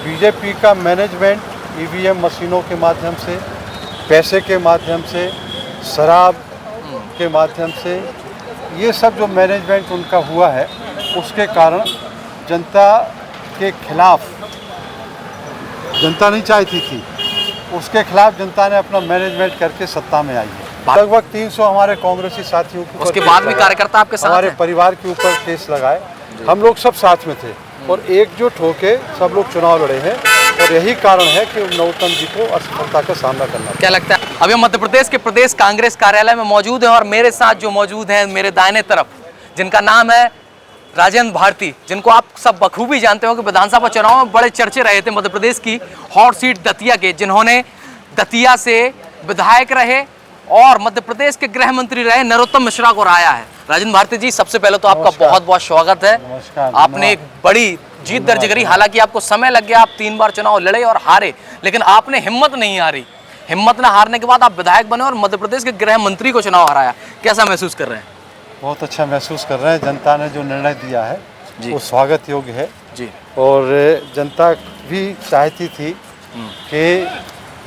BJP का management EVM मशीनों के माध्यम से, पैसे के माध्यम से, शराब के माध्यम से, ये सब जो मैनेजमेंट उनका हुआ है, उसके कारण जनता के खिलाफ, जनता नहीं चाहती थी, उसके खिलाफ जनता ने अपना मैनेजमेंट करके सत्ता में आई है। लगभग 300 हमारे कांग्रेसी साथियों के उसके बाद भी कार्यकर्ता आपके साथ हमारे हैं? परिवार के ऊपर केस लगाए। हम लोग सब साथ में थे और एकजुट होके सब लोग चुनाव लड़े हैं और यही कारण है कि नरोत्तम जी को असफलता का सामना करना। क्या लगता है? अभी हम मध्य प्रदेश के प्रदेश कांग्रेस कार्यालय में मौजूद हैं और मेरे साथ जो मौजूद हैं मेरे दाहिने तरफ, जिनका नाम है राजेंद्र भारती, जिनको आप सब बखूबी जानते हो कि विधानसभा चुनाव में बड़े चर्चे रहे थे मध्य प्रदेश की हॉट सीट दतिया के, जिन्होंने दतिया से विधायक रहे और मध्य प्रदेश के गृह मंत्री रहे, नरोत्तम मिश्रा को हराया है। राजेंद्र भारती जी, सबसे पहले तो आपका बहुत बहुत स्वागत है। नमस्कार। आपने एक बड़ी जीत दर्ज करी, हालांकि आपको समय लग गया, आप 3 बार चुनाव लड़े और हारे, लेकिन आपने हिम्मत नहीं हारी। हिम्मत न हारने के बाद आप विधायक बने और मध्य प्रदेश के गृह मंत्री को चुनाव हराया। कैसा महसूस कर रहे हैं? बहुत अच्छा महसूस कर रहे हैं। जनता ने जो निर्णय दिया है जी। वो स्वागत योग्य है जी। और जनता भी चाहती थी कि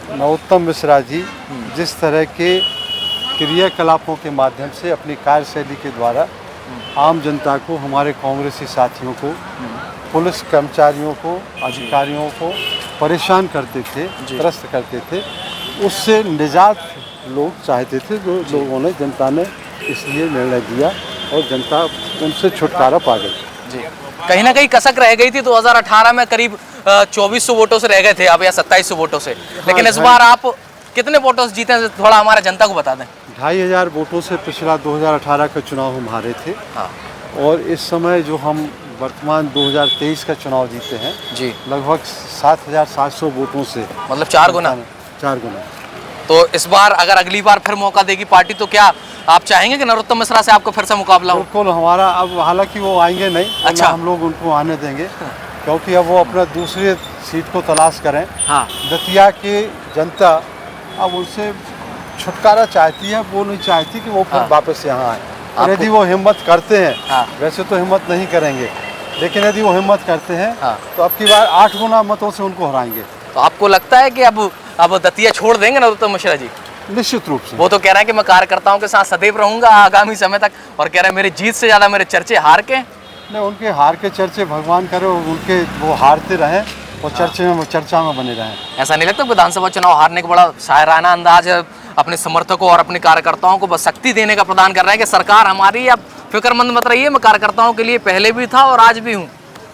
नरोत्तम मिश्रा जी जिस तरह के क्रियाकलापों के माध्यम से अपनी कार्यशैली के द्वारा आम जनता को, हमारे कांग्रेसी साथियों को, पुलिस कर्मचारियों को, अधिकारियों को परेशान करते थे, त्रस्त करते थे, उससे निजात लोग चाहते थे। जो लोगों ने, जनता ने इसलिए निर्णय दिया और जनता उनसे छुटकारा पा गई। जी। कहीं ना कहीं कसक रह गई थी 2018 में, करीब 2400 वोटों से रह गए थे आप, या 2700 वोटों से, लेकिन इस बार आप कितने वोटों से जीते हैं, थोड़ा हमारे जनता को बता दें। 2500 वोटों से पिछला 2018 का चुनाव हम हारे थे। हाँ। और इस समय जो हम वर्तमान 2023 का चुनाव जीते हैं जी, लगभग 7700 वोटों से, मतलब 4 गुना। 4 गुना। तो इस बार अगर अगली बार फिर मौका देगी पार्टी, तो क्या आप चाहेंगे कि नरोत्तम मिश्रा से आपको फिर से मुकाबला हो? बिल्कुल। हमारा अब, हालांकि वो आएंगे नहीं, अच्छा, हम लोग उनको आने देंगे, क्योंकि अब वो अपना दूसरी सीट को तलाश करें। हाँ। दतिया की जनता अब उनसे छुटकारा चाहती है, वो नहीं चाहती कि वो फिर वापस यहाँ आए। और यदि वो हिम्मत करते हैं, वैसे तो हिम्मत नहीं करेंगे, लेकिन यदि वो हिम्मत करते हैं तो अब की बार 8 गुना मतों से उनको हराएंगे। तो आपको लगता है कि अब दतिया छोड़ देंगे नरोत्तम मिश्रा जी? निश्चित रूप से। वो तो कह रहे हैं कि मैं कार्यकर्ताओं के साथ सदैव रहूंगा आगामी समय तक, और कह रहे हैं मेरी जीत से ज्यादा मेरे चर्चे हार के। नहीं, उनके हार के चर्चे भगवान करे, उनके वो हारते रहें और चर्चा में बने रहें। ऐसा नहीं लगता विधानसभा चुनाव हारने का बड़ा शायराना अंदाज है, अपने समर्थकों और अपने कार्यकर्ताओं को बस शक्ति देने का प्रदान कर रहे हैं कि सरकार हमारी, अब फिक्रमंद मत रहिए, मैं कार्यकर्ताओं के लिए पहले भी था और आज भी हूँ।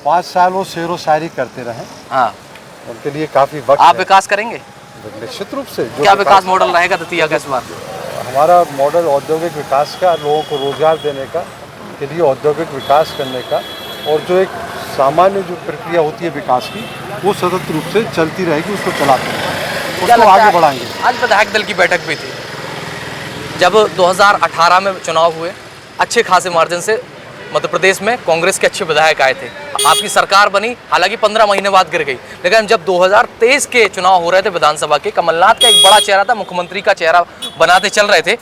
5 साल वो शेरो शायरी करते रहे। हाँ, उनके लिए काफी वक्त आप है। विकास करेंगे? निश्चित रूप से। क्या विकास मॉडल रहेगा दतिया का इस बार? हमारा मॉडल औद्योगिक विकास का, लोगों को रोजगार देने का, के लिए औद्योगिक विकास करने का, और जो एक सामान्य जो प्रक्रिया होती है विकास की, वो सतत रूप से चलती रहेगी, उसको चलाते रहेंगे, उसको आगे बढ़ाएंगे। आज विधायक दल की बैठक भी थी, जब 2018 में चुनाव हुए, अच्छे खासे मार्जिन से मध्य प्रदेश में कांग्रेस के अच्छे विधायक आए थे, आपकी सरकार बनी, हालांकि 15 महीने बाद गिर गई, लेकिन जब 2023 के चुनाव हो रहे थे विधानसभा के, कमलनाथ का एक बड़ा चेहरा था, मुख्यमंत्री का चेहरा बनाते चल रहे थे,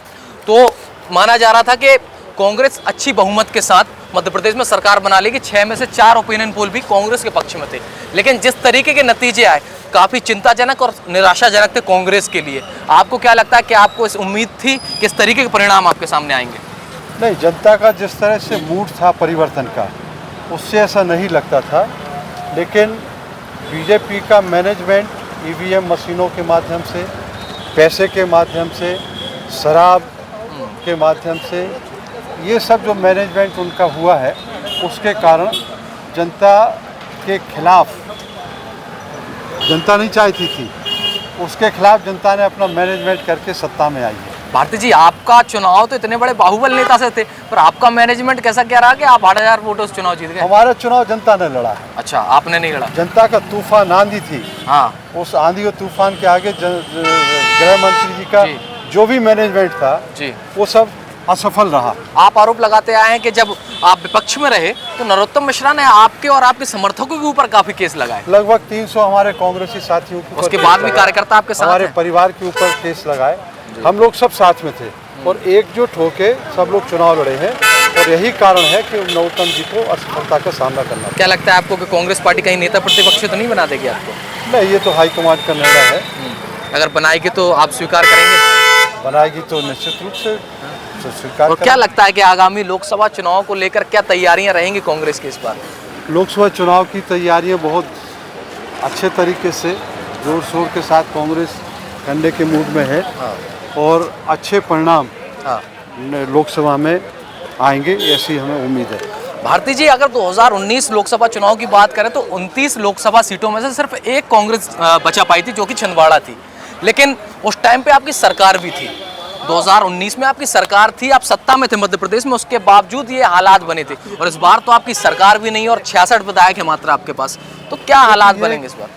तो माना जा रहा था कि कांग्रेस अच्छी बहुमत के साथ मध्य प्रदेश में सरकार बना लेगी। 6 में से 4 ओपिनियन पोल भी कांग्रेस के पक्ष में थे, लेकिन जिस तरीके के नतीजे आए काफ़ी चिंताजनक और निराशाजनक थे कांग्रेस के लिए। आपको क्या लगता है कि आपको इस उम्मीद थी किस तरीके के परिणाम आपके सामने आएंगे? नहीं, जनता का जिस तरह से मूड था परिवर्तन का, उससे ऐसा नहीं लगता था, लेकिन बीजेपी का मैनेजमेंट ईवीएम मशीनों के माध्यम से, पैसे के माध्यम से, शराब के माध्यम से, ये सब जो मैनेजमेंट उनका हुआ है, उसके कारण जनता के खिलाफ, जनता नहीं चाहती थी, उसके खिलाफ जनता ने अपना मैनेजमेंट करके सत्ता में आई है। भारती जी, आपका चुनाव तो इतने बड़े बाहुबल नेता से थे, पर आपका मैनेजमेंट कैसा क्या रहा कि आप 8,000 वोटों से चुनाव जीत गए? हमारा चुनाव जनता ने लड़ा है। अच्छा, आपने नहीं लड़ा? जनता का तूफान आंधी थी। हाँ। उस आंधी और तूफान के आगे गृह मंत्री जी का जो भी मैनेजमेंट था जी, वो सब असफल रहा। आप आरोप लगाते आए हैं कि जब आप विपक्ष में रहे तो नरोत्तम मिश्रा ने आपके और आपके समर्थकों के ऊपर काफी केस लगाए। लगभग 300 हमारे कांग्रेसी साथियों के उसके बाद भी कार्यकर्ता आपके साथ हमारे हैं? परिवार के ऊपर केस लगाए। हम लोग सब साथ में थे और एकजुट होके सब लोग चुनाव लड़े हैं और यही कारण है कि नरोत्तम जी को असफलता का सामना करना क्या लगता है आपको कि कांग्रेस पार्टी कहीं नेता प्रतिपक्ष तो नहीं बना देगी आपको? पड़ा। नहीं, ये तो हाईकमांड का निर्णय है। अगर बनाएगी तो आप स्वीकार करेंगे? बनाएगी तो निश्चित रूप से स्वीकार और क्या करेंगे। लगता है कि आगामी लोकसभा चुनाव को लेकर क्या तैयारियां रहेंगी कांग्रेस की इस बार? लोकसभा चुनाव की तैयारियां बहुत अच्छे तरीके से जोर शोर के साथ कांग्रेस करने के मूड में है और अच्छे परिणाम हाँ। लोकसभा में आएंगे, ऐसी हमें उम्मीद है। भारती जी, अगर 2019 लोकसभा चुनाव की बात करें तो 29 लोकसभा सीटों में से सिर्फ एक कांग्रेस बचा पाई थी, जो कि छिंदवाड़ा थी। लेकिन उस टाइम पे आपकी सरकार भी थी, 2019 में आपकी सरकार थी, आप सत्ता में थे मध्य प्रदेश में, उसके बावजूद ये हालात बने थे। और इस बार तो आपकी सरकार भी नहीं है और 66 विधायक है मात्र आपके पास, तो क्या हालात बनेंगे इस बार?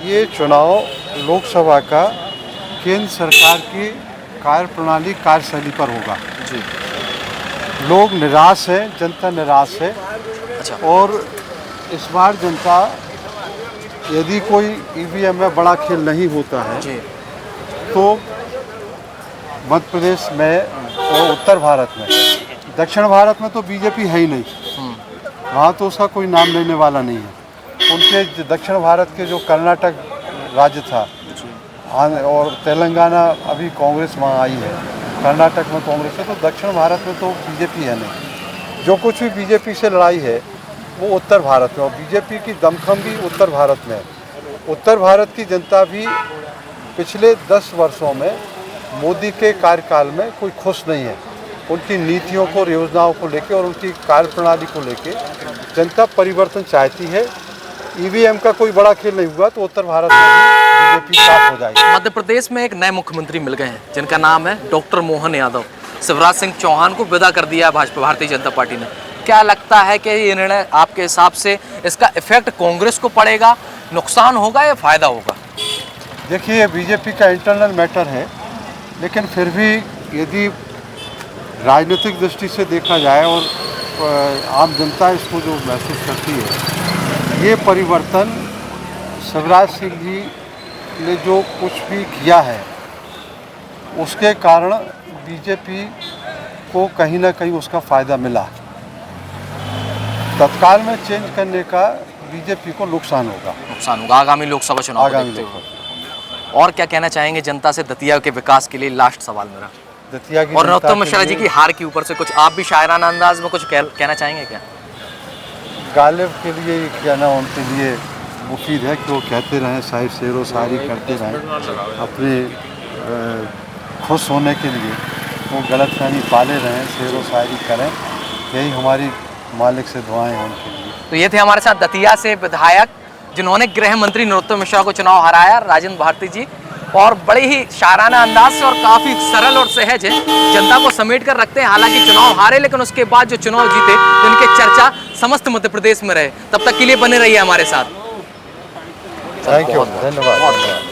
ये चुनाव लोकसभा का केंद्र सरकार की कार्यप्रणाली कार्यशैली पर होगा। जी। लोग निराश हैं, जनता निराश है अच्छा। और इस बार जनता, यदि कोई ईवीएम में बड़ा खेल नहीं होता है जी। तो मध्य प्रदेश में और उत्तर भारत में, दक्षिण भारत में तो बीजेपी है ही नहीं, वहाँ तो उसका कोई नाम लेने वाला नहीं है। उनके दक्षिण भारत के जो कर्नाटक राज्य था और तेलंगाना, अभी कांग्रेस वहाँ आई है, कर्नाटक में कांग्रेस है, तो दक्षिण भारत में तो बीजेपी है नहीं। जो कुछ भी बीजेपी से लड़ाई है वो उत्तर भारत में, और बीजेपी की दमखम भी उत्तर भारत में है। उत्तर भारत की जनता भी पिछले 10 वर्षों में मोदी के कार्यकाल में कोई खुश नहीं है। उनकी नीतियों को, योजनाओं को लेके और उनकी कार्यप्रणाली को लेके जनता परिवर्तन चाहती है। ईवीएम का कोई बड़ा खेल नहीं हुआ तो उत्तर भारत में भी बीजेपी साफ हो जाएगी। मध्य प्रदेश में एक नए मुख्यमंत्री मिल गए हैं जिनका नाम है डॉक्टर मोहन यादव। शिवराज सिंह चौहान को विदा कर दिया है भाजपा, भारतीय जनता पार्टी ने। क्या लगता है कि ये निर्णय आपके हिसाब से इसका इफेक्ट कांग्रेस को पड़ेगा, नुकसान होगा या फायदा होगा? देखिए, ये बीजेपी का इंटरनल मैटर है, लेकिन फिर भी यदि राजनीतिक दृष्टि से देखा जाए और आम जनता इसको जो महसूस करती है, ये परिवर्तन शिवराज सिंह जी ने जो कुछ भी किया है उसके कारण बीजेपी को कहीं ना कहीं उसका फ़ायदा मिला। तत्काल में चेंज करने का बीजेपी को नुकसान होगा आगामी लोकसभा चुनाव को आगामी देखते हुए। और क्या कहना चाहेंगे जनता से दतिया के विकास के लिए? लास्ट सवाल मेरा। दतिया की और जनता नरोत्तम के मिश्रा जी लिए की हार के ऊपर से कुछ आप भी शायराना अंदाज में कुछ कहना चाहेंगे क्या? गालिब के लिए ये कहना उनके लिए मुफीद है कि वो कहते रहें, शायर शेरो शायरी करते रहें, अपने खुश होने के लिए वो गलतफहमी पाले रहें, शेरो शायरी करें। यही हमारी मालिक से दुआएं हैं उनके लिए। तो ये थे हमारे साथ दतिया से विधायक जिन्होंने गृह मंत्री नरोत्तम मिश्रा को चुनाव हराया, राजेंद्र भारती जी, और बड़े ही शायराना अंदाज से और काफ़ी सरल और सहज है, जनता को समेट कर रखते हैं। हालांकि चुनाव हारे, लेकिन उसके बाद जो चुनाव जीते तो इनके चर्चा समस्त मध्य प्रदेश में रहे। तब तक के लिए बने रहिए हमारे साथ। थैंक यू, धन्यवाद।